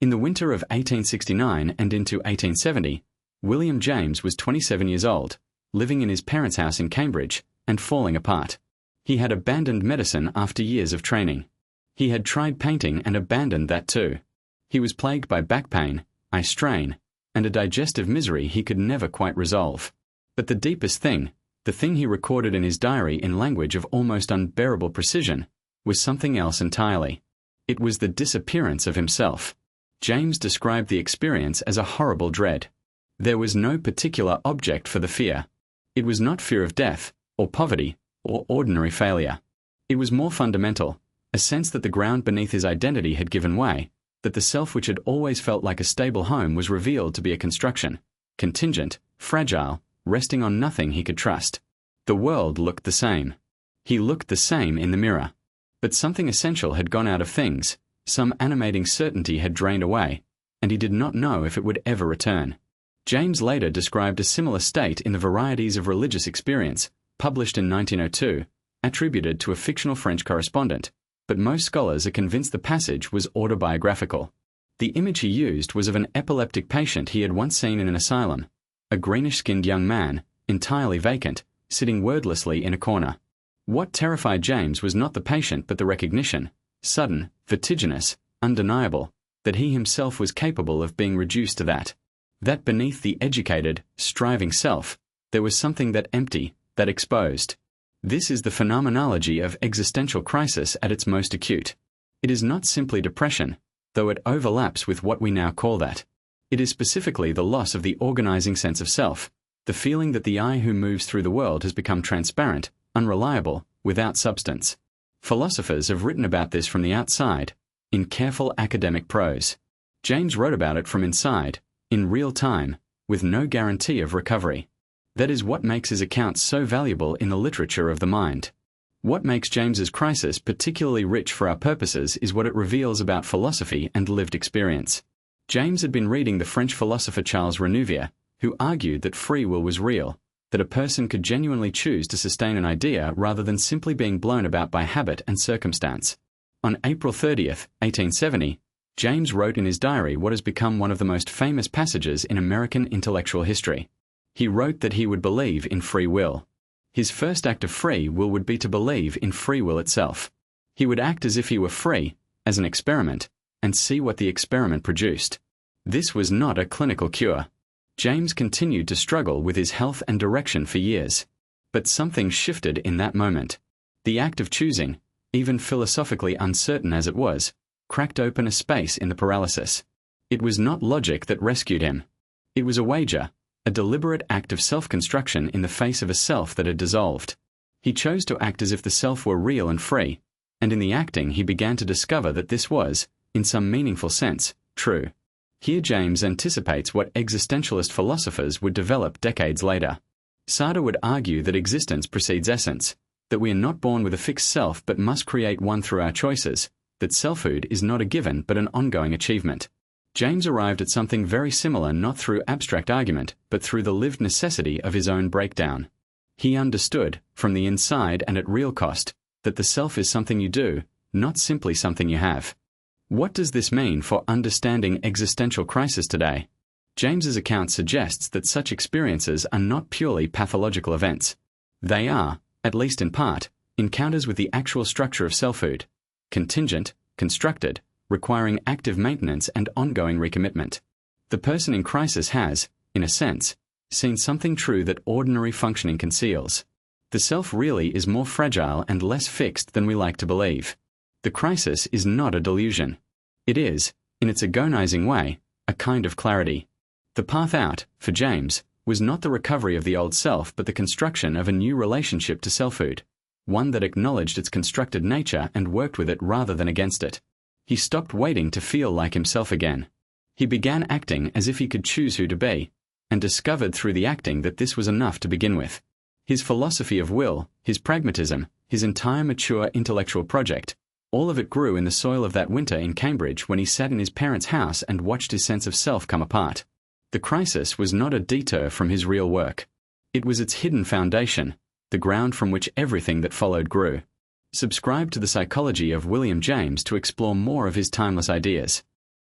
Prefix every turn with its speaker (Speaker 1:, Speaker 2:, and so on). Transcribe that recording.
Speaker 1: In the winter of 1869 and into 1870, William James was 27 years old, living in his parents' house in Cambridge, and falling apart. He had abandoned medicine after years of training. He had tried painting and abandoned that too. He was plagued by back pain, eye strain, and a digestive misery he could never quite resolve. But the deepest thing, the thing he recorded in his diary in language of almost unbearable precision, was something else entirely. It was the disappearance of himself. James described the experience as a horrible dread. There was no particular object for the fear. It was not fear of death, or poverty, or ordinary failure. It was more fundamental, a sense that the ground beneath his identity had given way, that the self which had always felt like a stable home was revealed to be a construction, contingent, fragile, resting on nothing he could trust. The world looked the same. He looked the same in the mirror. But something essential had gone out of things, some animating certainty had drained away, and he did not know if it would ever return. James later described a similar state in the Varieties of Religious Experience, published in 1902, attributed to a fictional French correspondent, but most scholars are convinced the passage was autobiographical. The image he used was of an epileptic patient he had once seen in an asylum, a greenish-skinned young man, entirely vacant, sitting wordlessly in a corner. What terrified James was not the patient but the recognition, sudden, vertiginous, undeniable, that he himself was capable of being reduced to that. That beneath the educated, striving self, there was something that empty, that exposed. This is the phenomenology of existential crisis at its most acute. It is not simply depression, though it overlaps with what we now call that. It is specifically the loss of the organizing sense of self, the feeling that the I who moves through the world has become transparent, unreliable, without substance. Philosophers have written about this from the outside, in careful academic prose. James wrote about it from inside, in real time, with no guarantee of recovery. That is what makes his accounts so valuable in the literature of the mind. What makes James's crisis particularly rich for our purposes is what it reveals about philosophy and lived experience. James had been reading the French philosopher Charles Renouvier, who argued that free will was real, that a person could genuinely choose to sustain an idea rather than simply being blown about by habit and circumstance. On April 30th, 1870, James wrote in his diary what has become one of the most famous passages in American intellectual history. He wrote that he would believe in free will. His first act of free will would be to believe in free will itself. He would act as if he were free, as an experiment, and see what the experiment produced. This was not a clinical cure. James continued to struggle with his health and direction for years. But something shifted in that moment. The act of choosing, even philosophically uncertain as it was, cracked open a space in the paralysis. It was not logic that rescued him. It was a wager, a deliberate act of self-construction in the face of a self that had dissolved. He chose to act as if the self were real and free, and in the acting he began to discover that this was, in some meaningful sense, true. Here James anticipates what existentialist philosophers would develop decades later. Sartre would argue that existence precedes essence, that we are not born with a fixed self but must create one through our choices, that selfhood is not a given but an ongoing achievement. James arrived at something very similar not through abstract argument, but through the lived necessity of his own breakdown. He understood, from the inside and at real cost, that the self is something you do, not simply something you have. What does this mean for understanding existential crisis today? James's account suggests that such experiences are not purely pathological events. They are, at least in part, encounters with the actual structure of selfhood, contingent, constructed, requiring active maintenance and ongoing recommitment. The person in crisis has, in a sense, seen something true that ordinary functioning conceals. The self really is more fragile and less fixed than we like to believe. The crisis is not a delusion. It is, in its agonizing way, a kind of clarity. The path out, for James, was not the recovery of the old self but the construction of a new relationship to selfhood, one that acknowledged its constructed nature and worked with it rather than against it. He stopped waiting to feel like himself again. He began acting as if he could choose who to be, and discovered through the acting that this was enough to begin with. His philosophy of will, his pragmatism, his entire mature intellectual project, all of it grew in the soil of that winter in Cambridge when he sat in his parents' house and watched his sense of self come apart. The crisis was not a detour from his real work. It was its hidden foundation, the ground from which everything that followed grew. Subscribe to The Psychology of William James to explore more of his timeless ideas.